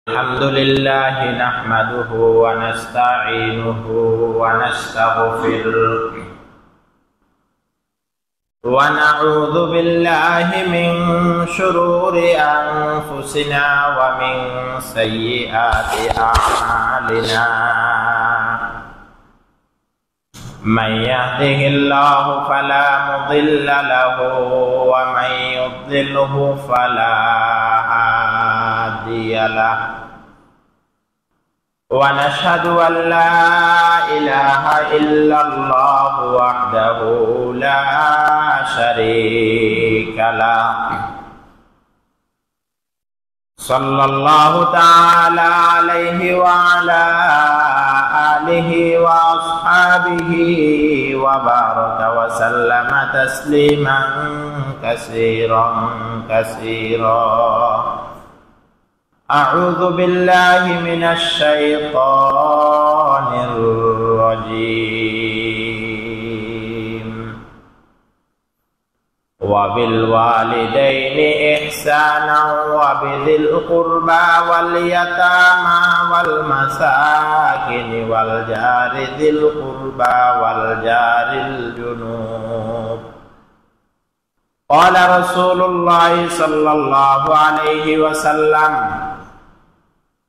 الحمد لله نحمده ونستعينه ونستغفره ونعوذ بالله من شرور أنفسنا ومن سيئات أعمالنا من يهده الله فلا مضل له ومن يضلله فلا هادي له ونشهد أن لا إله إلا الله وحده لا شريك له صلى الله تعالى عليه وعلى آله وأصحابه وبارك وسلم تسليما كثيرا أعوذ بالله من الشيطان الرجيم وبالوالدين إحسانا وبذي القربى واليتامى والمساكين والجار ذي القربى والجار الجنوب قال رسول الله صلى الله عليه وسلم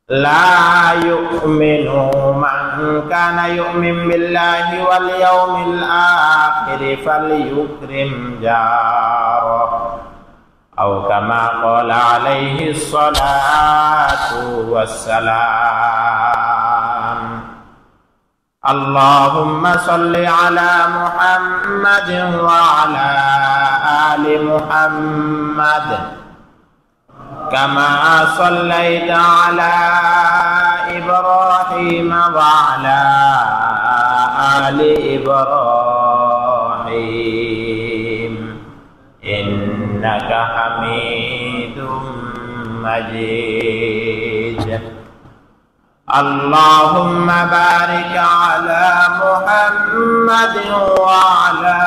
لا يؤمن من كان يؤمن بالله واليوم الآخر فليكرم جاره أو كما قال عليه الصلاة والسلام اللهم صل على محمد وعلى آل محمد كما صليت على إبراهيم وعلى آل إبراهيم إنك حميد مجيد اللهم بارك على محمد وعلى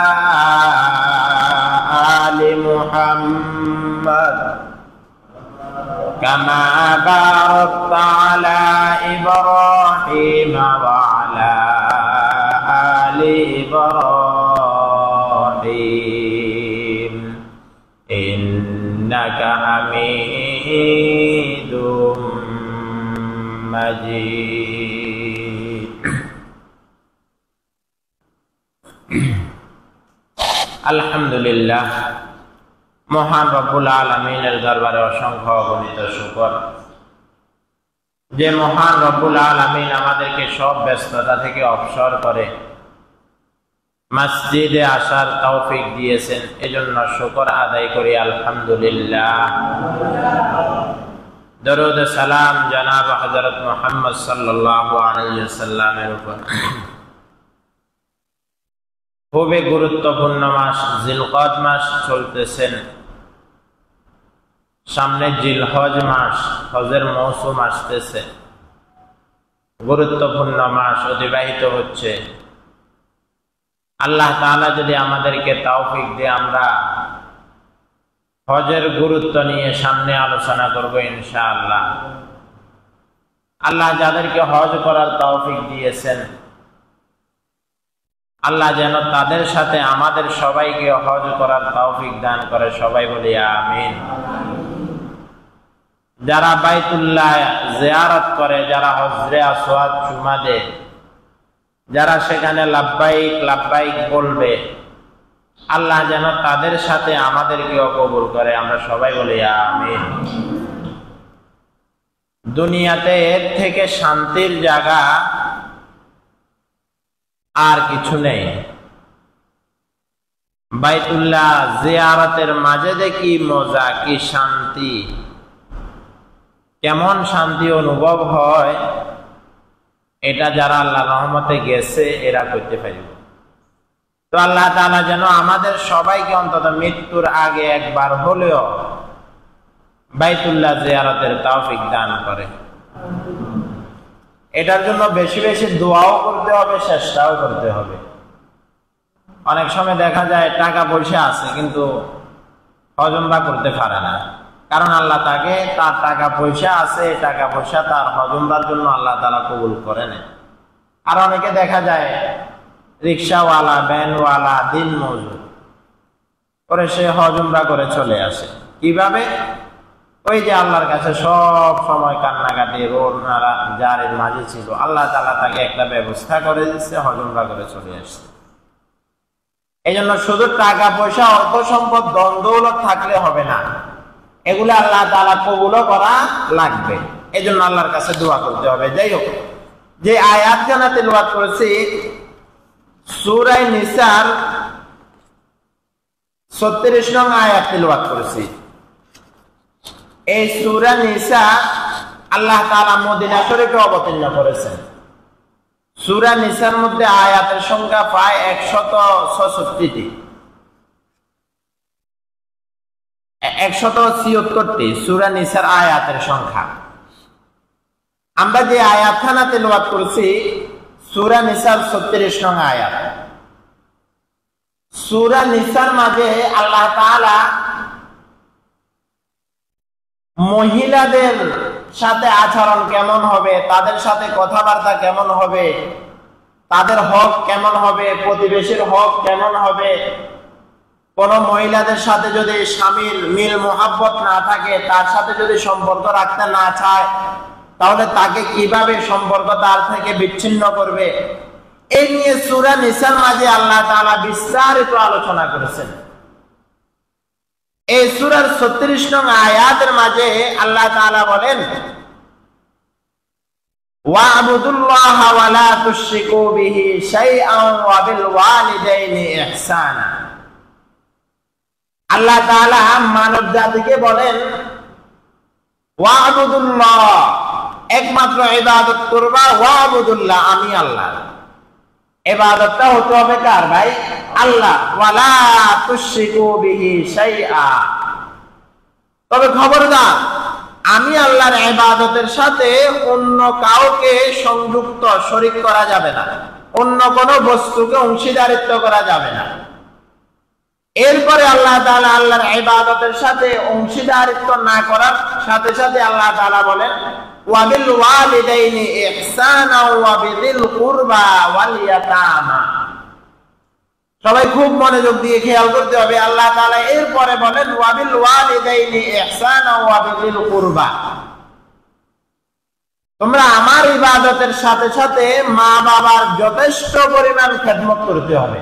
آل محمد كما باركت على إبراهيم وعلى آل إبراهيم إنك حميد مجيد الحمد لله মহান রব্বুল আলামিনের দরবারে অসংখ্য অগণিত শুকর যে মহান রব্বুল আলামিন আমাদেরকে সব ব্যস্ততা থেকে অবসর করে মসজিদে আসার তৌফিক দিয়েছেন, এজন্য শুকর আদায় করি আলহামদুলিল্লাহ। দরুদ সালাম জনাব হযরত মুহাম্মদ সাল্লাল্লাহু আলাইহি ওয়াসাল্লামের উপর। খুবই গুরুত্বপূর্ণ মাস জিলকদ মাস চলতেছেন, সামনে জিলহজ মাস, হজের মৌসুম আসতেছে, গুরুত্বপূর্ণ মাস অতিবাহিত হচ্ছে। আল্লাহ তাআলা যদি আমাদেরকে তৌফিক দিয়ে আমরা হজের গুরুত্ব নিয়ে সামনে আলোচনা করব ইনশাআল্লাহ। আল্লাহ যাদেরকে হজ করার তৌফিক দিয়েছেন আল্লাহ যেন তাদের সাথে আমাদের সবাইকে হজ করার তৌফিক দান করে, সবাই বলি আমিন। যারা বাইতুল্লাহ জিয়ারত করে, যারা হজরে আসওয়াদ চুমা দেয়, যারা সেখানে লাব্বাইক লাব্বাইক বলবে, আল্লাহ যেন তাদের সাথে আমাদেরকেও কবুল করে, আমরা সবাই বলি আমিন। দুনিয়াতে এর থেকে শান্তির জায়গা আর কিছু নেই। বাইতুল্লাহ জিয়ারতের মাঝে দেখি মজা, কি শান্তি, কেমন শান্তি অনুভব হয়, এটা যারা আল্লাহ রহমতে গেছে এরা করতে পারবে। তো আল্লাহ তাআলা যেন আমাদের সবাইকে অন্তত মৃত্যুর আগে একবার হলেও বাইতুল্লাহ জিয়ারতের তৌফিক দান করে। এটার জন্য বেশি বেশি দোয়াও করতে হবে, চেষ্টাও করতে হবে। অনেক সময় দেখা যায় টাকা পয়সা আছে কিন্তু হজম বা করতে পারে না, কারণ আল্লাহ তাকে, তার টাকা পয়সা আছে, টাকা পয়সা তার হজ উমরার জন্য আল্লাহ তাআলা কবুল করে নেন। আর অনেকে দেখা যায় রিক্সাওয়ালা, ভ্যানওয়ালা, দিন মজুর করে সে হজ উমরা করে চলে আসে। কিভাবে? ওই যে আল্লাহর কাছে সব সময় কান্নাকাটি, রোড নালা জারের মাঝে ছিল, আল্লাহ তাআলা তাকে একটা ব্যবস্থা করে দিচ্ছে, হজ উমরা করে চলে আসছে। এই জন্য শুধু টাকা পয়সা, অর্থ সম্পদ, ধন দৌলত থাকলে হবে না, এগুলো আল্লাহ তাআলা কবুলও করা লাগবে। এই জন্য আল্লাহর কাছে দোয়া করতে হবে। যাই হোক, যে আয়াতখানা তেলাওয়াত করেছি সূরা নিসার 36 নং আয়াত তেলাওয়াত করেছি। এই সূরা নিসা আল্লাহ তাআলা মদিনা শরীফে অবতীর্ণ করেছেন। সূরা নিসার মধ্যে আয়াতের সংখ্যা প্রায় 166টি, 176টি সূরা নিসার আয়াতের সংখ্যা। আমরা যে আয়াতখানা তেলাওয়াত করেছি সূরা নিসার 36 নং আয়াত। সূরা নিসার মাঝে আল্লাহ তাআলা মহিলাদের সাথে আচরণ কেমন হবে, তাদের সাথে কথাবার্তা কেমন হবে, তাদের হক কেমন হবে, প্রতিবেশীর হক কেমন হবে, কোন মহিলাদের সাথে যদি স্বামীর মিল মোহাব্বত না থাকে, তার সাথে যদি সম্পর্ক রাখতে না চায়, তাহলে তাকে কিভাবে সম্পর্ক তার থেকে বিচ্ছিন্ন করবে, এই নিয়ে সূরা নিসার মাঝে আল্লাহ তাআলা বিস্তারিত আলোচনা করেছেন। এই সূরার 36 নং আয়াতের মাঝে আল্লাহ তাআলা বলেন, ওয়া'বুদুল্লাহা ওয়া লা তুশরিকু বিহি শাইআন ওয়া বিল ওয়ালিদাইনি ইহসানা। আল্লাহ তাআলা মানব জাতিকে বলেন, ওয়া'বুদুল্লাহ, একমাত্র ইবাদত করবা, ওয়া'বুদুল্লাহ, আমি আল্লাহ। ইবাদতটা হতে হবে কার ভাই? আল্লাহ। ওয়া লা তুশরিকু বিহি শাইআ, তবে খবরদার আমি আল্লাহর ইবাদতের সাথে অন্য কাউকে সংযুক্ত, শরীক করা যাবে না, অন্য কোন বস্তুকে অংশীদারিত্ব করা যাবে না। এরপরে আল্লাহ তাআলা আল্লাহর ইবাদতের সাথে অংশীদারিত্ব না করার সাথে সাথে আল্লাহ তাআলা বলেন, ওয়া বিল ওয়ালিদাইনি ইহসানা ওয়া বিযিল কুরবা ওয়াল ইয়াতামা। সবাই খুব মনোযোগ দিয়ে খেয়াল করতে হবে। আল্লাহ তাআলা এরপরে বলেন, ওয়া বিল ওয়ালিদাইনি ইহসানা ওয়া বিযিল কুরবা, তোমরা আমার ইবাদতের সাথে সাথে মা বাবার যথেষ্ট পরিমাণ খেদমত করতে হবে।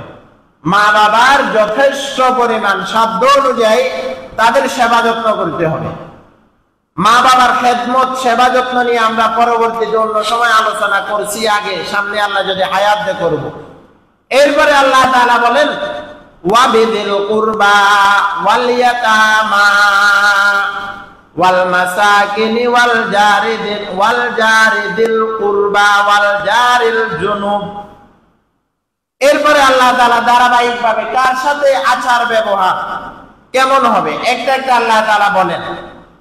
মা বাবার যথেষ্ট পরিমাণ সাধ্য অনুযায়ী তাদের সেবা যত্ন করতে হবে। মা বাবার খেদমত, সেবা যত্ন নিয়ে আমরা পরবর্তীতে অন্য সময় আলোচনা করছি, আগে সামনে আল্লাহ যদি হায়াত দে করব। এরপরে আল্লাহ তাআলা বলেন, ওয়া বিযিল কুরবা ওয়াল ইয়াতামা ওয়াল মাসাকিনি ওয়াল জারিদিল কুরবা ওয়াল জারিল জুনুব। এরপরে আল্লাহ তাআলা ধারাবাহিকভাবে কার সাথে আচার ব্যবহার কেমন হবে একটা একটা আল্লাহ তাআলা বলেন।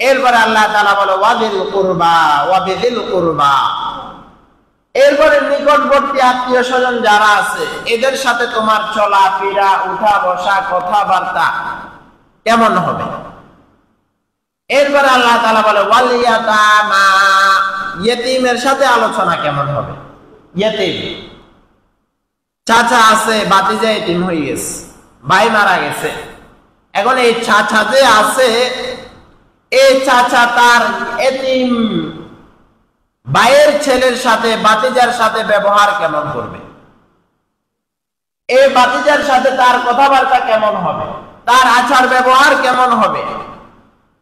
এরপরে আল্লাহ তাআলা বলে, ওয়া বিযিল কুরবা ওয়া বিযিল কুরবা। এরপরে নিকটবর্তী আত্মীয় স্বজন যারা আছে এদের সাথে তোমার চলা ফেরা, উঠা বসা, কথাবার্তা কেমন হবে। এরপরে আল্লাহ তাআলা বলে, ওয়াল ইয়াতামা, ইয়েতিমের সাথে আলোচনা কেমন হবে। ইয়েতিম, চাচা আছে, ভাতিজা এতিম হয়ে গেছে, ভাই মারা গেছে, এখন এই চাচা যে আছে, এই চাচা তার এতিম ভাইয়ের ছেলের সাথে, ভাতিজার সাথে ব্যবহার কেমন করবে, এই ভাতিজার সাথে তার কথাবার্তা কেমন হবে, তার আচার ব্যবহার কেমন হবে।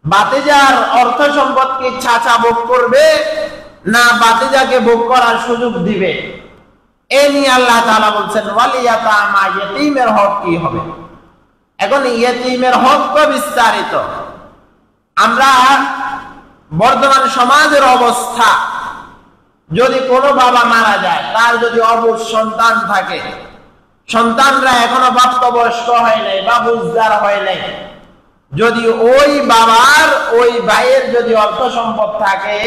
ভাতিজার অর্থ সম্পদ কি চাচা ভোগ করবে, না ভাতিজাকে ভোগ করার সুযোগ দিবে, এ নিয়ে আল্লাহ তাআলা বলছেন, ওয়াল ইয়াতামা, ইয়েতিমের হক কি হবে। এখন ইয়েতিমের হক তো বিস্তারিত। আমরা বর্তমান সমাজের অবস্থা, যদি কোনো বাবা মারা যায়, তার যদি অবুঝ সন্তান থাকে, সন্তানরা এখনো প্রাপ্তবয়স্ক হয় নাই বা বুঝদার হয় নাই, যদি ওই বাবার ওই ভাইয়ের যদি অর্থ সম্পদ থাকে,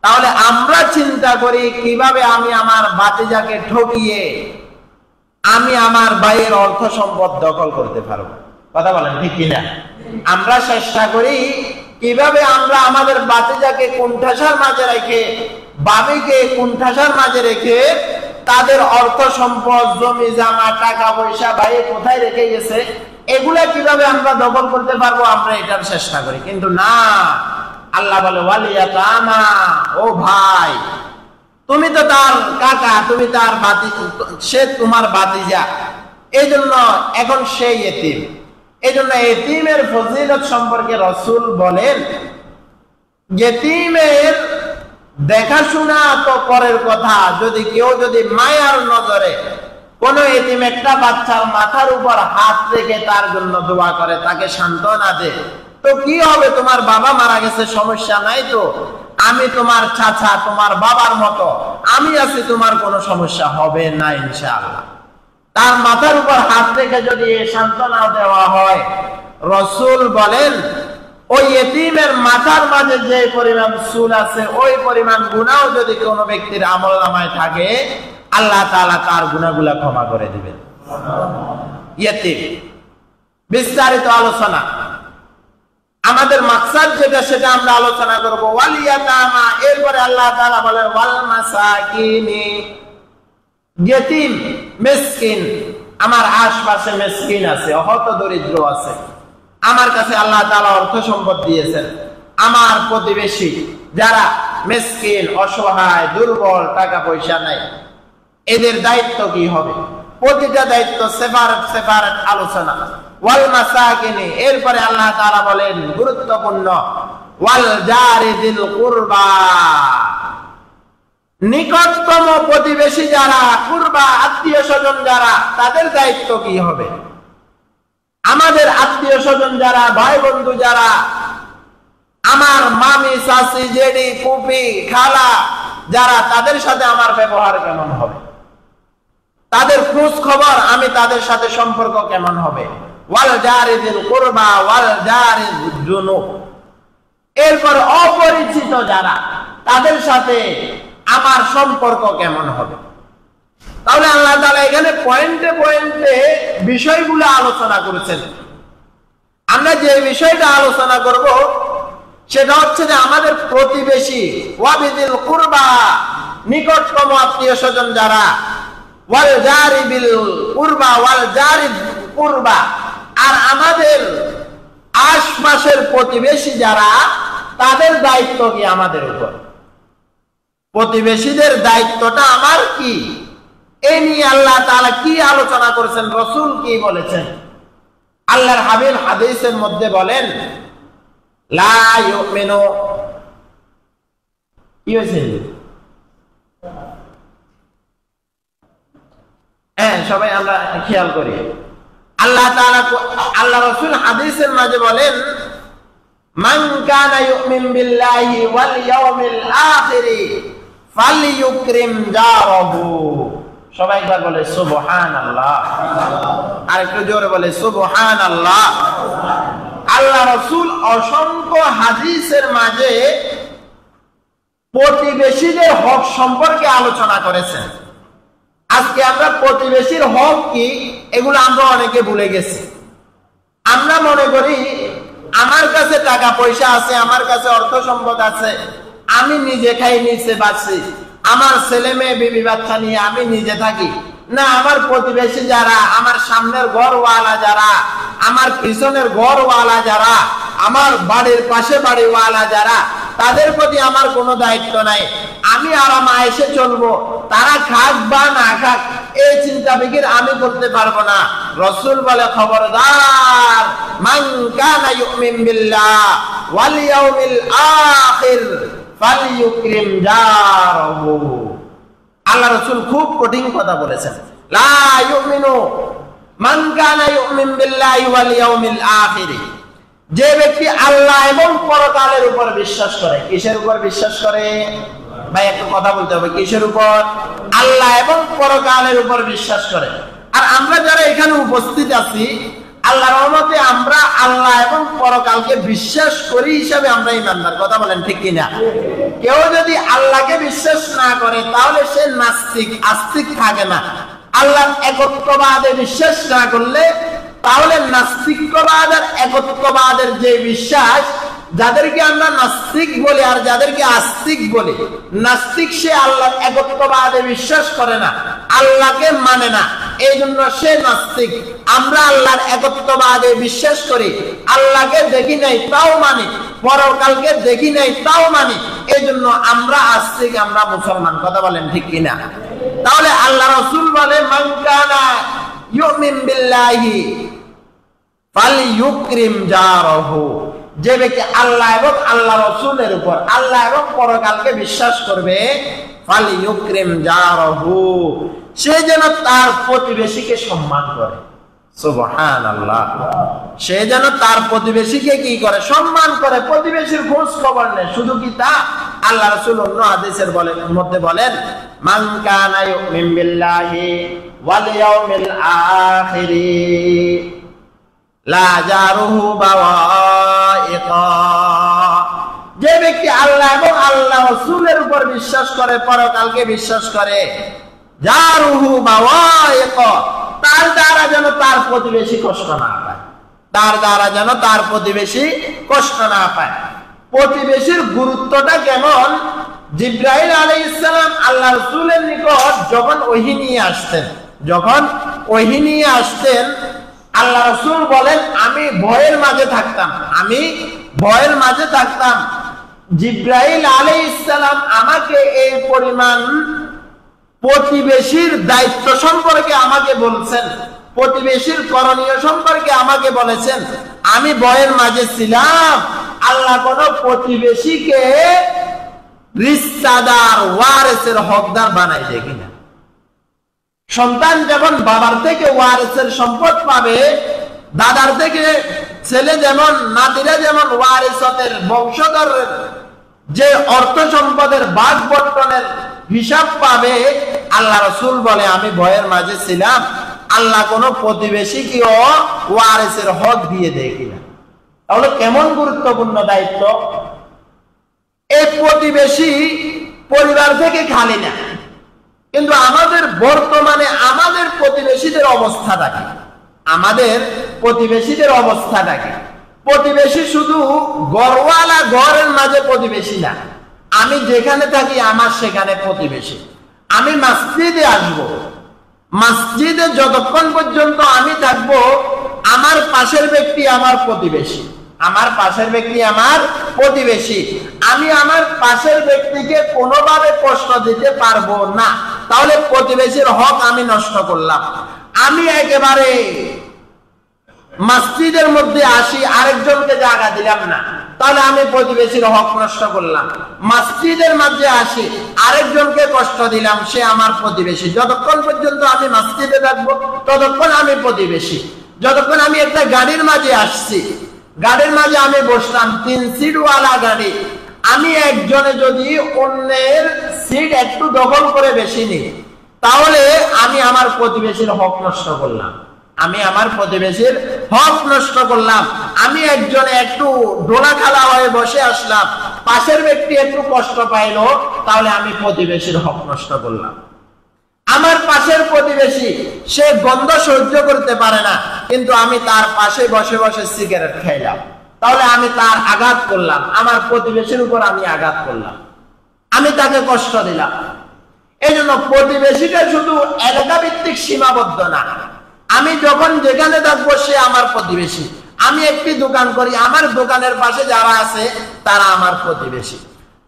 তাহলে আমরা চিন্তা করি কিভাবে আমি আমার ভাতিজাকে ঠকিয়ে আমি আমার ভাইয়ের অর্থ সম্পদ দখল করতে পারবো। কথা বলেন ঠিক কিনা? আমরা চেষ্টা করি কিভাবে আমরা আমাদের বাতিজাকে কুণ্ঠাসার মাঝে রেখে, বাবিকে কুণ্ঠাসার মাঝে রেখে তাদের অর্থ সম্পদ, জমি জামা, টাকা পয়সা ভাইয়ে কোথায় রেখে গেছে, এগুলা কিভাবে আমরা দখল করতে পারবো, আমরা এটার চেষ্টা করি। কিন্তু না, আল্লাহ বলে ওয়ালিয়াতামা, ও ভাই তুমি তো তার কাকা, তুমি তার সে তোমার বাতিজা, এই জন্য এখন সেই এতিম। এই জন্য এতিমের ফজিলত সম্পর্কে রাসূল বলেন, এতিমের দেখাশোনা তো পরের কথা, যদি কেউ যদি মায়ার নজরে কোন এতিম একটা বাচ্চার মাথার উপর হাত রেখে তার জন্য দোয়া করে, তাকে সান্ত্বনা দেয়, তো কি হবে? তোমার বাবা মারা গেছে, সমস্যা নাই তো, আমি তোমার চাচা, তোমার বাবার মতো আমি আছি, তোমার কোনো সমস্যা হবে না ইনশাআল্লাহ। তার মাথার উপর হাত রেখে যদি সান্ত্বনা দেওয়া হয়, রাসূল বলেন ওই এতিমের মাথার মাঝে যে পরিমাণ চুল আছে, ওই পরিমাণ গুনাহ যদি কোনো ব্যক্তির আমলনামায় থাকে, আল্লাহ তাআলা তার গুনাহগুলো ক্ষমা করে দিবেন। ইতিম বিস্তারিত আলোচনা, আমাদের মাকসাদ যেটা সেটা আমরা আলোচনা করব। ওয়ালিয়াতামা, এরপরে আল্লাহ তাআলা বলেন ওয়াল মাসাকিনি, ইতিম মিসকিন, আমার আশপাশে মিসকিন আছে, হত দরিদ্র আছে, আমার কাছে আল্লাহ তাআলা অর্থ সম্পদ দিয়েছেন, আমার প্রতিবেশী যারা মিসকিন, অসহায়, দুর্বল, টাকা পয়সা নাই, এদের দায়িত্ব কি হবে? প্রতিটা দায়িত্ব সেপারেট সেপারেট আলোচনা। ওয়াল মাসাকিনি, এরপরে আল্লাহ তাআলা বলেন গুরুত্বপূর্ণ ওয়াল জারি যিল কুরবা, নিকটতম প্রতিবেশী যারা, কুরবা আত্মীয় স্বজন যারা, তাদের দায়িত্ব কি হবে? আমাদের আত্মীয় স্বজন যারা, ভাই বন্ধু যারা, আমার মামি, চাচি, জেঠি, ফুফি, খালা যারা, তাদের সাথে আমার ব্যবহার কেমন হবে? তাদের খোঁজ খবর, আমি তাদের সাথে সম্পর্ক কেমন হবে? ওয়াল জারি যিল কুরবা ওয়াল জারি জুনুব, এরপর অপরিচিত যারা, তাদের সাথে আমার সম্পর্ক কেমন হবে? তাহলে আল্লাহ তাআলা এখানে পয়েন্টে পয়েন্টে বিষয়গুলো আলোচনা করেছেন। আমরা যে বিষয়টা আলোচনা করব সেটা হচ্ছে যে আমাদের প্রতিবেশী, ওয়াবিদিল কুরবা, নিকটতম আত্মীয় স্বজন যারা, ওয়াল জারি বিল কুরবা ওয়াল জারি কুরবা, আর আমাদের আশপাশের প্রতিবেশী যারা, তাদের দায়িত্ব কি আমাদের উপর? প্রতিবেশীদের দায়িত্বটা আমার কি? এই নিয়ে আল্লাহ তাআলা কি আলোচনা করেছেন, রাসূল কি বলেছেন? আল্লাহর হাবিব হাদিসের মধ্যে বলেন লা ইউমিনু, কি হয়েছে? সবাই আমরা খেয়াল করি। আল্লাহ তাআলা, আল্লাহ রাসূল হাদিসের মাঝে বলেন মান কানা ইউমিন বিল্লাহি ওয়াল ইয়াউমিল আখির ফালইউকরিম জারাহু। সবাই একবার বলে সুবহানাল্লাহ, আর একটু জোরে বলে সুবহানাল্লাহ। আল্লাহ রাসূল অসংখ্য হাদিসের মাঝে প্রতিবেশীদের হক সম্পর্কে আলোচনা করেছেন। আজকে আমরা প্রতিবেশীর হক কি, এগুলো আমরা অনেকে ভুলে গেছি। আমরা মনে করি আমার কাছে টাকা পয়সা আছে, আমার কাছে অর্থ সম্পদ আছে, আমি নিজে খাই, নিজে বাঁচি, আমার ছেলে মেয়ে বিবি বাচ্চা নিয়ে আমি নিজে থাকি। না, আমার প্রতিবেশী যারা, আমার সামনের ঘরওয়ালা যারা, আমার পিছনের ঘরওয়ালা যারা, আমার বাড়ির পাশে বাড়িওয়ালা যারা, তাদের প্রতি আমার কোনো দায়িত্ব নাই। আমি আরাম আয়েশে চলবো, তারা খাক বা না খাক এই চিন্তা ফিকির আমি করতে পারবো না। রাসূল বলে খবরদার, মান কানা ইউমিন বিল্লাহ ওয়াল ইয়াউমিল আখির ফালইউকরিম জারাহু। আল্লাহ রাসূল খুব কঠিন কথা বলেছেন। লা ইউমিনু মান কানা ইউমিন বিল্লাহি ওয়াল ইয়াউমিল আখির, যে ব্যক্তি আল্লাহ এবং পরকালের উপর বিশ্বাস করে। কিসের উপর বিশ্বাস করে ভাই? একটু কথা বলতে হবে। কিসের উপর? আল্লাহ এবং পরকালের উপর বিশ্বাস করে। আর আমরা যারা এখানে উপস্থিত আছি, আল্লাহর রহমতে আমরা আল্লাহ এবং পরকালকে বিশ্বাস করি হিসাবে আমরা ঈমানদার। কথা বলেন ঠিক কিনা? কেউ যদি আল্লাহকে বিশ্বাস না করে তাহলে সে নাস্তিক, আস্তিক থাকে না। আল্লাহর একত্ববাদে বিশ্বাস না করলে তাহলে নাস্তিকবাদ আর একত্ববাদের যে বিশ্বাস, যাদেরকে আমরা নাস্তিক বলি আর যাদেরকে আস্তিক বলি। নাস্তিক সে আল্লাহর একত্ববাদে বিশ্বাস করে না, আল্লাহকে মানে না, এই জন্য সে নাস্তিক। আমরা আল্লাহর একত্ববাদে বিশ্বাস করি, আল্লাহকে দেখি নাই তাও মানি, পরকালকে দেখি নাই তাও মানি, এই জন্য আমরা আস্তিক, আমরা মুসলমান। কথা বলেন ঠিক কিনা? তাহলে আল্লাহ রাসূল বলে মান কানা ইউমিন বিল্লাহি ফালইউকরিম জারাহু, যে ব্যক্তি আল্লাহ এবং আল্লাহ রাসূলের উপর, আল্লাহ এবং পরকালকে বিশ্বাস করবে, ফালইউকরিম জারাহু, সে যেন তার প্রতিবেশীকে সম্মান করে। সুবহানাল্লাহ। সে যেন তার প্রতিবেশীকে কি করে? সম্মান করে, প্রতিবেশীর খোঁজ খবর নেয়। শুধু কি তা? আল্লাহ রাসূল অন্য হাদিসের মধ্যে বলেন মান কানা ইউমিন বিল্লাহি ওয়াল ইয়াউমিল আখিরি লা জারুহু বাওয়াইকা, যে ব্যক্তি আল্লাহ এবং আল্লাহ রাসূলের উপর বিশ্বাস করে, পরকালকে বিশ্বাস করে, জারুহু বাওয়াইকা, তার দ্বারা যেন তার প্রতিবেশী কষ্ট না পায়, তার দ্বারা যেন তার প্রতিবেশী কষ্ট না পায়। প্রতিবেশীর গুরুত্বটা কেমন? জিবরাইল আলাইহিস সালাম আল্লাহ রাসূলের নিকট যখন ওহী নিয়ে আসতেন, আল্লাহ রাসূল বলেন আমি ভয়ের মাঝে থাকতাম, জিবরাইল আলাইহিস সালাম আমাকে এই পরিমাণ প্রতিবেশীর দায়িত্ব সম্পর্কে আমাকে বলছেন, প্রতিবেশীর করণীয় সম্পর্কে আমাকে বলেছেন। আমি ভয়ের মাঝে ছিলাম, আল্লাহ কোন প্রতিবেশীকে রিশতাদার, ওয়ারিসের হকদার বানাই দেয় কিনা। সন্তান যেমন বাবার থেকে ওয়ারিসের সম্পদ পাবে, দাদার থেকে ছেলে যেমন, নাতিরা যেমন ওয়ারিসতের বংশধরের যে অর্থ সম্পদের ভাগ বন্টনের হিসাব পাবে, আল্লাহ রাসূল বলে আমি ভয়ের মাঝে ছিলাম, আল্লাহ কোন প্রতিবেশীকেও ওয়ারিসের হক দিয়ে দেয় কিনা। তাহলে কেমন গুরুত্বপূর্ণ দায়িত্ব। এই প্রতিবেশী পরিবার থেকে খালি না, কিন্তু আমাদের বর্তমানে আমাদের প্রতিবেশীদের অবস্থাটা কি? প্রতিবেশী শুধু ঘরওয়ালা ঘরের মাঝে প্রতিবেশী না, আমি যেখানে থাকি আমার সেখানে প্রতিবেশী। আমি মসজিদে আসবো, মসজিদে যতক্ষণ পর্যন্ত আমি থাকবো, আমার পাশের ব্যক্তি আমার প্রতিবেশী, আমি আমার পাশের ব্যক্তিকে কোনোভাবে কষ্ট দিতে পারবো না। তাহলে প্রতিবেশীর হক আমি নষ্ট করলাম। আমি একেবারে মসজিদের মধ্যে আসি, আরেকজনকে জায়গা দিলাম না, তাহলে আমি প্রতিবেশীর হক নষ্ট করলাম। মসজিদের মধ্যে আসি, আরেকজনকে কষ্ট দিলাম, সে আমার প্রতিবেশী। যতক্ষণ পর্যন্ত আমি মসজিদে থাকবো ততক্ষণ আমি প্রতিবেশী। যতক্ষণ আমি একটা গাড়ির মাঝে আসছি, গাড়ির মাঝে আমি বসলাম, 3 সিটওয়ালা গাড়ি, আমি একজনে যদি অন্যের সিট একটু দখল করে বেশি নিই, তাহলে আমি আমার প্রতিবেশীর হক নষ্ট করলাম। আমি একজনে একটু ডোলা খালা হয়ে বসে আসলাম, পাশের ব্যক্তি একটু কষ্ট পাইলো, তাহলে আমি প্রতিবেশীর হক নষ্ট করলাম। আমার পাশের প্রতিবেশী সে গন্ধ সহ্য করতে পারে না, কিন্তু আমি তার পাশে বসে বসে সিগারেট খাইলাম, তাহলে আমি তার আঘাত করলাম, আমার প্রতিবেশীর উপর আমি আঘাত করলাম, আমি তাকে কষ্ট দিলাম। এই জন্য প্রতিবেশীটা শুধু এলাকা ভিত্তিক সীমাবদ্ধ না, আমি যখন যেখানে থাকবো সে আমার প্রতিবেশী। আমি একটি দোকান করি, আমার দোকানের পাশে যারা আছে তারা আমার প্রতিবেশী।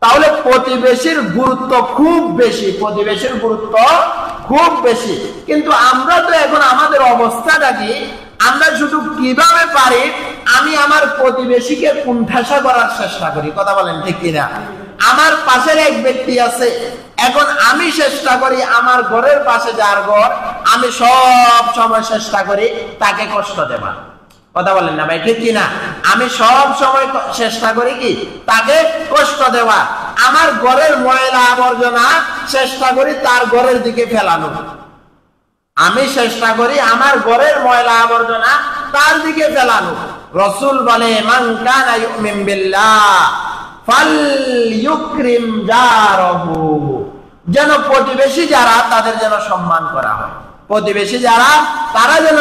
তাহলে প্রতিবেশীর গুরুত্ব খুব বেশি, কিন্তু আমরা তো এখন আমাদের অবস্থাটা কি, আমরা শুধু কিভাবে পারি আমি আমার প্রতিবেশীকে কুণ্ঠাসা করার চেষ্টা করি। কথা বলেন ঠিক কিনা? আমার পাশের এক ব্যক্তি আছে, এখন আমি চেষ্টা করি আমার ঘরের পাশে যার ঘর, আমি সব সময় চেষ্টা করি তাকে কষ্ট দেওয়ার। কথা বলেন না ভাই, ঠিক কিনা? আমি সব সময় চেষ্টা করি কি তাকে কষ্ট দেওয়া। আমার ঘরের ময়লা আবর্জনা চেষ্টা করি তার ঘরের দিকে ফেলানো, আমি চেষ্টা করি আমার ঘরের ময়লা আবর্জনা তার দিকে ফেলানো। রাসূল বলে মান কানা ইউমিন বিল্লাহ ফালইউকরিম জারাহু, যেন প্রতিবেশী যারা তাদের যেন সম্মান করা হয়, প্রতিবেশী যারা তারা যেন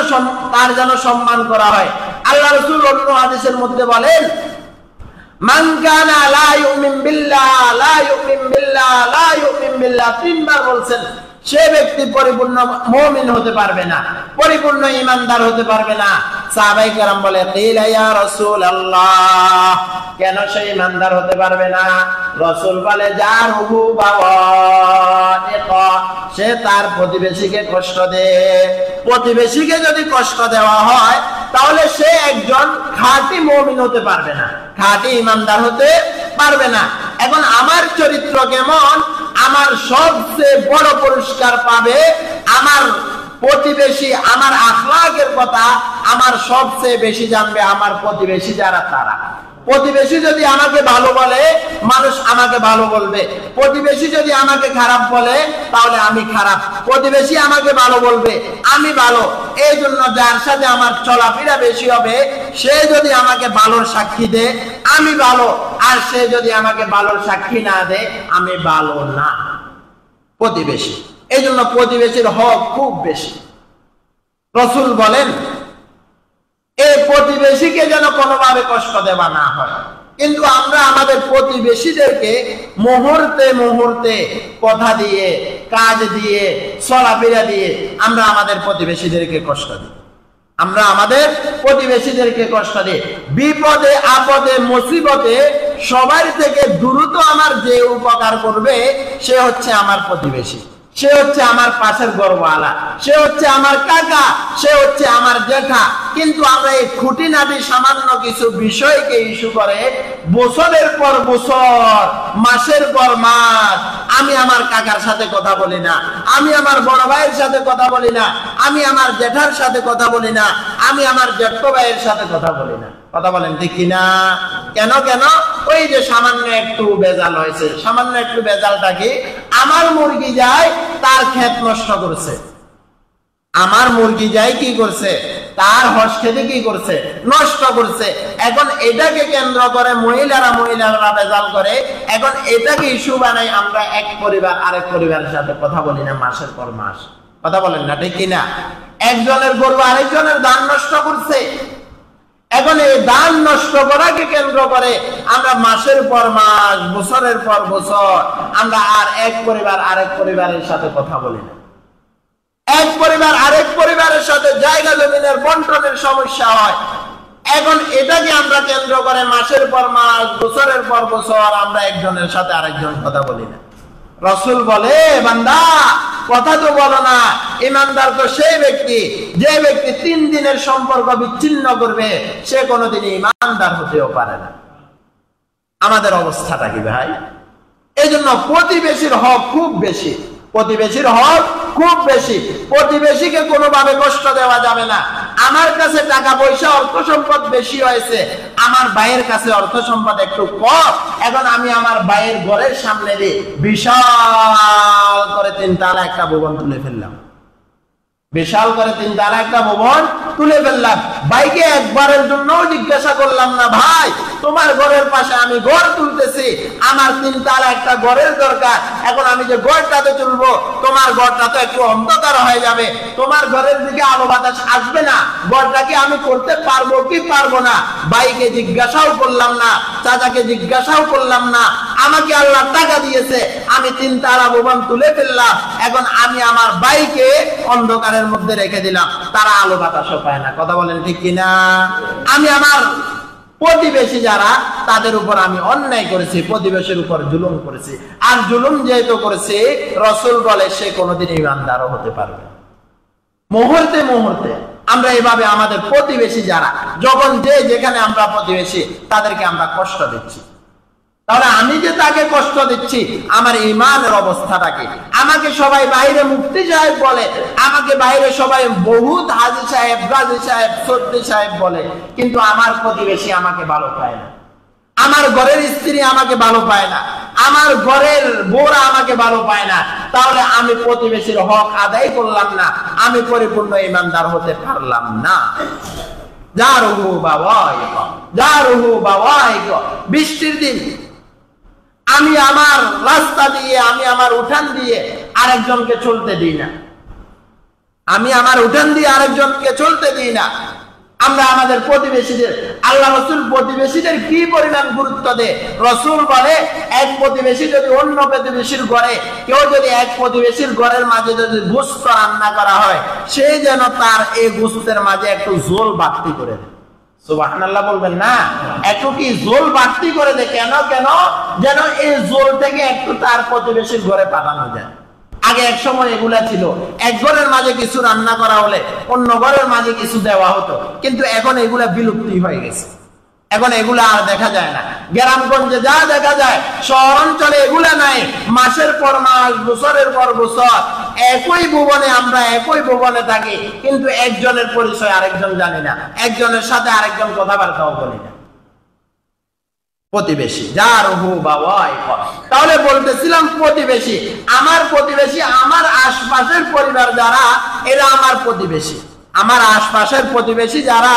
তার যেন সম্মান করা হয়। আল্লাহ রাসূল অন্য হাদিসের মধ্যে বলেন মান কানা লা ইউমিন বিল্লাহ লা ইউমিন বিল্লাহ লা ইউমিন বিল্লাহ তিনবার বলছেন, সে ব্যক্তি পরিপূর্ণ মুমিন হতে পারবে না, পরিপূর্ণ ঈমানদার হতে পারবে না। সাহাবায়ে কেরাম বলে, কিলা ইয়া রাসূলুল্লাহ, কেন সে ঈমানদার হতে পারবে না? রাসূল বলে, জারহু বাওয়াইকা, সে তার প্রতিবেশীকে কষ্ট দেয়। প্রতিবেশীকে যদি কষ্ট দেওয়া হয় তাহলে সে একজন খাঁটি মুমিন হতে পারবে না, খাঁটি ঈমানদার হতে পারবে না। এখন আমার চরিত্র কেমন? আমার সবচেয়ে বড় পুরস্কার পাবে আমার প্রতিবেশী। আমার আখলাকের কথা আমার সবচেয়ে বেশি জানবে আমার প্রতিবেশী যারা, তারা। প্রতিবেশী যদি আমাকে ভালো বলে, মানুষ আমাকে ভালো বলবে। প্রতিবেশী যদি আমাকে খারাপ বলে, তাহলে আমি খারাপ। প্রতিবেশী আমাকে ভালো বলবে, আমি ভালো। এই জন্য যার সাথে আমার চলাফেরা বেশি হবে, সে যদি আমাকে ভালোর সাক্ষী দেয়, আমি ভালো। আর সে যদি আমাকে ভালোর সাক্ষী না দেয়, আমি ভালো না। প্রতিবেশী, এই জন্য প্রতিবেশীর হক খুব বেশি। রাসূল বলেন, এই প্রতিবেশীকে যেন কোনোভাবে কষ্ট দেওয়া না হয়। কিন্তু আমরা আমাদের প্রতিবেশীদেরকে মুহূর্তে মুহূর্তে কথা দিয়ে, কাজ দিয়ে, চলাফেরা দিয়ে আমরা আমাদের প্রতিবেশীদেরকে কষ্ট দিই। আমরা আমাদের প্রতিবেশীদেরকে কষ্ট দিই। বিপদে আপদে মুসিবতে সবার থেকে দ্রুত আমার যে উপকার করবে, সে হচ্ছে আমার প্রতিবেশী, সে হচ্ছে আমার পাশের ঘরওয়ালা, সে হচ্ছে আমার কাকা, সে হচ্ছে আমার জ্যাঠা। কিন্তু আমরা এই খুঁটিনাটি সামান্য কিছু বিষয়কে ইস্যু করে বছরের পর বছর, মাসের পর মাস আমি আমার কাকার সাথে কথা বলি না, আমি আমার বড় ভাইয়ের সাথে কথা বলি না, আমি আমার জ্যাঠার সাথে কথা বলি না, আমি আমার জ্যেষ্ঠ ভাইয়ের সাথে কথা বলি না। কথা বলেন ঠিক কিনা? কেন কেন? ওই যে সামান্য একটু বেজাল হয়েছে। সামান্য একটু বেজালটা কি? আমার মুরগি যায় তার ক্ষেত নষ্ট করছে, আমার মুরগি যায় কি করছে? তার হস খেতে কি করছে? নষ্ট করছে। এখন এটাকে কেন্দ্র করে মহিলারা বেজাল করে। এখন এটাকে ইস্যু বানাই আমরা এক পরিবার আরেক পরিবারের সাথে কথা বলি না মাসের পর মাস। কথা বলেন না ঠিক কিনা? একজনের গরু আরেকজনের ধান নষ্ট করছে। এখন এই ধান নষ্ট করাকে কেন্দ্র করে আমরা মাসের পর মাস, বছরের পর বছর আমরা আর এক পরিবার আরেক পরিবারের সাথে কথা বলি না। এক পরিবার আরেক পরিবারের সাথে জায়গা জমিনের বন্টনের সমস্যা হয়। এখন এটাকে আমরা কেন্দ্র করে মাসের পর মাস, বছরের পর বছর আমরা একজনের সাথে আরেকজন কথা বলি না। রাসূল বলে, বান্দা কথা তো বলো না। ঈমানদার তো সেই ব্যক্তি যে ব্যক্তি 3 দিনের সম্পর্ক বিচ্ছিন্ন করবে, সে কোনোদিন ঈমানদার হতেও পারে না। আমাদের অবস্থাটা কি ভাই? এই জন্য প্রতিবেশীর হক খুব বেশি, প্রতিবেশীর হক খুব বেশি। প্রতিবেশীকে কোনোভাবে কষ্ট দেওয়া যাবে না। আমার কাছে টাকা পয়সা অর্থ সম্পদ বেশি হয়েছে, আমার ভাইয়ের কাছে অর্থ সম্পদ একটু কম। এখন আমি আমার ভাইয়ের ঘরের সামনে দিয়ে বিশাল করে 3 তালা একটা ভবন তুলে ফেললাম, বিশাল করে 3 তালা একটা ভবন তুলে ফেললাম। ভাইকে একবারের জন্য জিজ্ঞাসা করলাম না, ভাই তোমার ঘরের পাশে আমি ঘর তুলতেছি, আমার 3 তালা একটা ঘরের দরকার। এখন আমি যে ঘরটাতে তুলবো, তোমার ঘরটা তো একটু অন্ধকার হয়ে যাবে, তোমার ঘরের দিকে আলো বাতাস আসবে না, ঘরটা কি আমি করতে পারবো কি পারবো না? ভাইকে জিজ্ঞাসাও করলাম না, চাচাকে জিজ্ঞাসাও করলাম না। আমাকে আল্লাহ টাকা দিয়েছে, আমি 3 তালা ভবন তুলে ফেললাম। এখন আমি আমার ভাইকে অন্ধকারের মধ্যে রেখে দিলাম, তারা আলো বাতাসও পায় না। কথা বলেন ঠিক কিনা? আমি আমার প্রতিবেশী যারা, তাদের উপর আমি অন্যায় করেছি, প্রতিবেশীর উপর জুলুম করেছি। আর জুলুম যেহেতু করেছি, রাসূল বলে সে কোনোদিন ঈমানদারও হতে পারবে। মুহূর্তে মুহূর্তে আমরা এভাবে আমাদের প্রতিবেশী যারা, যখন যে যেখানে আমরা প্রতিবেশী, তাদেরকে আমরা কষ্ট দিচ্ছি। তাহলে আমি যে তাকে কষ্ট দিচ্ছি, আমার ঈমানের অবস্থাটা কি? আমাকে সবাই বাইরে মুফতি সাহেব বলে, আমাকে বাইরে সবাই বহুত হাজী সাহেব, গাজী সাহেব, সর্দি সাহেব বলে, কিন্তু আমার প্রতিবেশী আমাকে ভালো পায় না, আমার ঘরের স্ত্রী আমাকে ভালো পায় না, আমার ঘরের বউরা আমাকে ভালো পায় না। তাহলে আমি প্রতিবেশীর হক আদায় করলাম না, আমি পরিপূর্ণ ঈমানদার হতে পারলাম না। জারহু বাওয়াইকা, জারহু বাওয়াইকা। বৃষ্টির দিন আমি আমার রাস্তা দিয়ে, আমি আমার উঠান দিয়ে আরেকজনকে চলতে দিই না, আমি আমার উঠান দিয়ে আরেকজনকে চলতে দিই না। আমরা আমাদের প্রতিবেশীদের, আল্লাহ রাসূল প্রতিবেশীদের কি পরিমাণ গুরুত্ব দেয়। রাসূল বলে এক প্রতিবেশী যদি অন্য প্রতিবেশীর ঘরে, কেউ যদি এক প্রতিবেশীর ঘরের মাঝে যদি গোশত রান্না করা হয়, সে যেন তার এই গোশতের মাঝে একটু ঝোল বাড়তি করে দেয়। সুবহানাল্লাহ বলবেন না? একটু কি ঝোল বাড়তি করে দেয়। কেন? যেন এই ঝোল থেকে একটু তার প্রতিবেশীর ঘরে পাঠানো যায়। আগে এক সময় এগুলা ছিল, এক ঘরের মাঝে কিছু রান্না করা হলে অন্য ঘরের মাঝে কিছু দেওয়া হতো, কিন্তু এখন এগুলা বিলুপ্তি হয়ে গেছে। এখন এগুলা আর দেখা যায় না। গ্রামগঞ্জে যা দেখা যায়, শহর অঞ্চলে এগুলা নাই। মাসের পর মাস, বছরের পর বছর একই ভুবনে আমরা একই ভুবনে থাকি, কিন্তু একজনের পরিচয় আরেকজন জানি না, একজনের সাথে আরেকজন কথাবার্তাও বলি না। প্রতিবেশী যার হু বা ওয়াই। তাহলে বলতেছিলাম প্রতিবেশী, আমার প্রতিবেশী, আমার আশপাশের পরিবার যারা, এরা আমার প্রতিবেশী। আমার আশপাশের প্রতিবেশী যারা,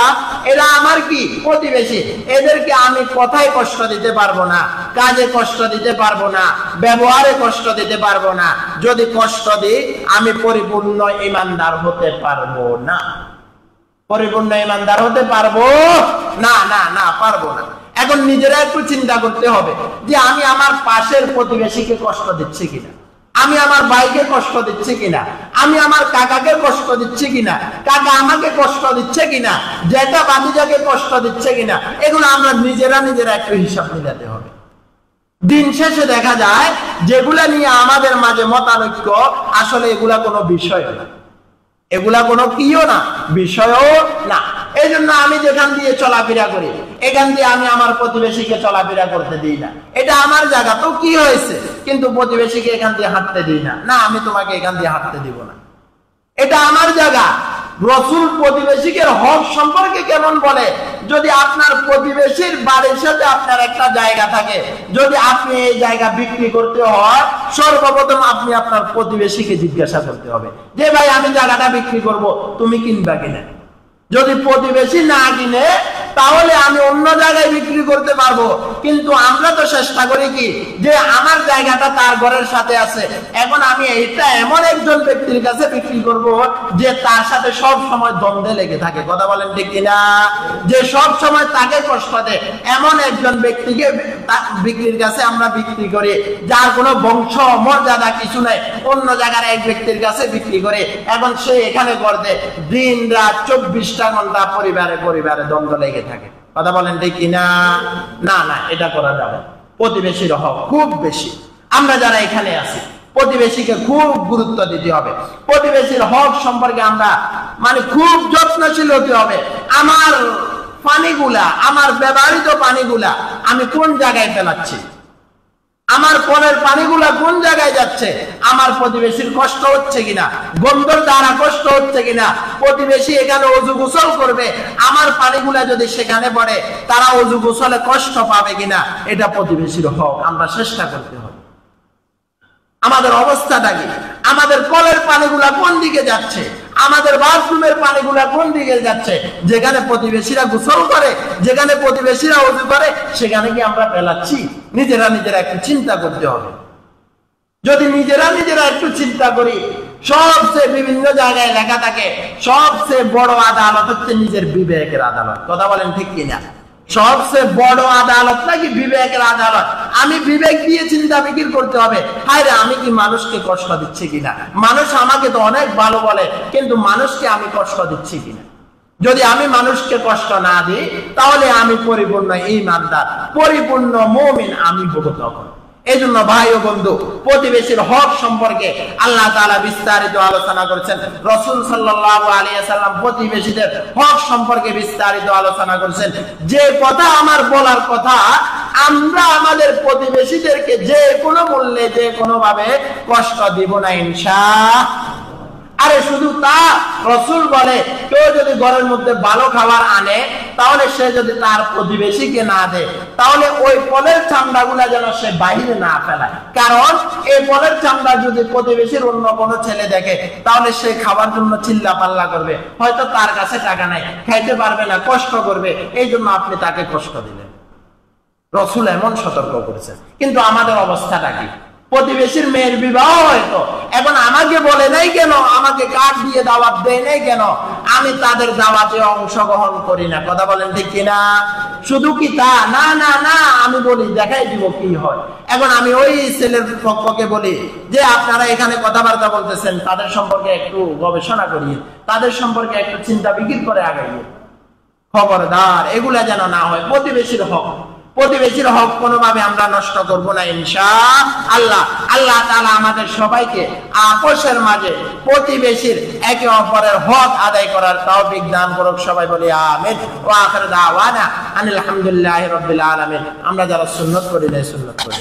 এরা আমার কি প্রতিবেশী। এদেরকে আমি কথায় কষ্ট দিতে পারবো না, কাজে কষ্ট দিতে পারবো না, ব্যবহারে কষ্ট দিতে পারবো না। যদি কষ্ট দিই, আমি পরিপূর্ণ ঈমানদার হতে পারবো না। পরিপূর্ণ ঈমানদার হতে পারবো না, পারবো না। এখন নিজেরা একটু চিন্তা করতে হবে যে আমি আমার পাশের প্রতিবেশীকে কষ্ট দিচ্ছি কিনা, আমি আমার ভাইকে কষ্ট দিচ্ছি কিনা, আমি আমার কাকাকে কষ্ট দিচ্ছি কিনা, কাকা আমাকে কষ্ট দিচ্ছে কিনা, যেটা ভাতিজাকে কষ্ট দিচ্ছে কিনা। এগুলো আমরা নিজেরা একটু হিসাব মিলাতে হবে। দিন শেষে দেখা যায় যেগুলা নিয়ে আমাদের মাঝে মতানৈক্য, আসলে এগুলা কোনো বিষয় না, এগুলা কোনো কিও না, বিষয়ও না। এই জন্য আমি যেখান দিয়ে চলাফেরা করি, এখান দিয়ে আমি আমার প্রতিবেশীকে চলাফেরা করতে দিই না। এটা আমার জায়গা, তো কি হয়েছে, কিন্তু প্রতিবেশীকে এখান দিয়ে হাঁটতে দিই না। না, আমি তোমাকে এখান দিয়ে হাঁটতে দিব না, এটা আমার জায়গা। রাসূল প্রতিবেশীকে হক সম্পর্কে কেমন বলে? যদি আপনার প্রতিবেশীর বাড়ির সাথে আপনার একটা জায়গা থাকে, যদি আপনি এই জায়গা বিক্রি করতে হয়, সর্বপ্রথম আপনি আপনার প্রতিবেশীকে জিজ্ঞাসা করতে হবে যে ভাই আমি জায়গাটা বিক্রি করব, তুমি কিনবা কিনা। যদি প্রতিবেশী না কিনে, তাহলে আমি অন্য জায়গায় বিক্রি করতে পারবো। কিন্তু আমরা তো চেষ্টা করি কি, যে আমার জায়গাটা তার ঘরের সাথে আছে, এখন আমি এইটা এমন একজন ব্যক্তির কাছে বিক্রি করব যে তার সাথে সব সময় দ্বন্দ্বে লেগে থাকে। কথা বলেন ঠিক কিনা? যে সব সময় তাকে কষ্ট দেয়, এমন একজন ব্যক্তিকে বিক্রির কাছে আমরা বিক্রি করি যার কোনো বংশ মর্যাদা কিছু নাই, অন্য জায়গার এক ব্যক্তির কাছে বিক্রি করে। এখন সে এখানে করতে দিন রাত 24টা ঘন্টা পরিবারে দ্বন্দ্ব লেগে থাকে। কথা বলেন ঠিক কিনা? না, এটা করা যাবে। প্রতিবেশীর হক খুব বেশি। আমরা যারা এখানে আছি, প্রতিবেশীকে খুব গুরুত্ব দিতে হবে। প্রতিবেশীর হক সম্পর্কে আমরা খুব যত্নশীল হতে হবে। আমার পানিগুলা, আমার ব্যবহৃত পানিগুলা আমি কোন জায়গায় ফেলাচ্ছি, আমার কলের পানিগুলা কোন জায়গায় যাচ্ছে, আমার প্রতিবেশীর কষ্ট হচ্ছে কিনা, গন্ধর দ্বারা কষ্ট হচ্ছে কিনা, প্রতিবেশী এখানে ওযু গোসল করবে, আমার পানিগুলা যদি সেখানে পড়ে তারা ওযু গোসলে কষ্ট পাবে কিনা, এটা প্রতিবেশীর হক। আমরা চেষ্টা করতে হবে। আমাদের অবস্থাটা কি, আমাদের কলের পানিগুলা কোন দিকে যাচ্ছে, আমাদের বাথরুমের পানিগুলা কোন দিকে যাচ্ছে, যেখানে প্রতিবেশীরা গোসল করে, যেখানে প্রতিবেশীরা ওযু করে, সেখানে কি আমরা ফেলাচ্ছি? নিজেরা একটু চিন্তা করতে হবে। যদি নিজেরা একটু চিন্তা করি, সবচেয়ে বিভিন্ন জায়গায় লেখা থাকে সবচেয়ে বড় আদালত হচ্ছে নিজের বিবেকের আদালত। কথা বলেন ঠিক কিনা? সবচেয়ে বড় আদালত নাকি বিবেকের আদালত। আমি বিবেক দিয়ে চিন্তা ফিকির করতে হবে, হায় রে আমি কি মানুষকে কষ্ট দিচ্ছি কিনা, মানুষ আমাকে তো অনেক ভালো বলে, কিন্তু মানুষকে আমি কষ্ট দিচ্ছি কিনা। যদি আমি মানুষকে কষ্ট না দিই, তাহলে আমি পরিপূর্ণ ঈমানদার, পরিপূর্ণ মুমিন আমি হব তখন। এই জন্য ভাই ও বন্ধু, প্রতিবেশীর হক সম্পর্কে আল্লাহ তাআলা বিস্তারিত আলোচনা করেছেন। রাসূল সাল্লাল্লাহু আলাইহি ওয়াসাল্লাম প্রতিবেশীদের হক সম্পর্কে বিস্তারিত আলোচনা করেছেন। যে কথা আমার বলার কথা, আমরা আমাদের প্রতিবেশীদেরকে যে কোনো মূল্যে, যে কোনো ভাবে কষ্ট দিব না ইনশাআল্লাহ। আরে শুধু তা, রাসূল বলে কেউ যদি ঘরের মধ্যে ভালো খাবার আনে, তাহলে সে যদি তার প্রতিবেশীকে না দেয়, তাহলে ওই ফলের চামড়াগুলা যেন সে বাইরে না ফেলায়। কারণ এই ফলের চামড়া যদি প্রতিবেশীর অন্য কোনো ছেলে দেখে, তাহলে সে খাবার জন্য চিল্লা পাল্লা করবে, হয়তো তার কাছে টাকা নাই, খাইতে পারবে না, কষ্ট করবে, এই জন্য আপনি তাকে কষ্ট দিলেন। রাসূল এমন সতর্ক করেছেন। কিন্তু আমাদের অবস্থাটা কি? প্রতিবেশীর মেয়ের বিবাহ হয়তো এখন আমাকে বলে নাই কেন, আমাকে কার্ড দিয়ে দাওয়াত দেয় নাই কেন, আমি তাদের দাওয়াতে অংশগ্রহণ করি না। কথা বলেন ঠিক কিনা? শুধু কি তা না, না না, আমি বলি দেখাই দিব কি হয়। এখন আমি ওই ছেলের পক্ষকে বলি যে আপনারা এখানে কথাবার্তা বলতেছেন, তাদের সম্পর্কে একটু গবেষণা করিয়ে, তাদের সম্পর্কে একটু চিন্তা বিকির করে আগাইয়ে। খবরদার এগুলা যেন না হয়। প্রতিবেশীর হক, প্রতিবেশীর হক কোনোভাবে আমরা নষ্ট করব না ইনশাআল্লাহ। আল্লাহ তাআলা আমাদের সবাইকে আপোষের মাঝে প্রতিবেশীর একে অপরের হক আদায় করার তৌফিক দান করুক। সবাই বলি আমিন। ওয়া আখিরু দাওয়ানা আনিল হামদুলিল্লাহি রাব্বিল আলামিন। আমরা যারা সুন্নাত করি না সুন্নাত করি।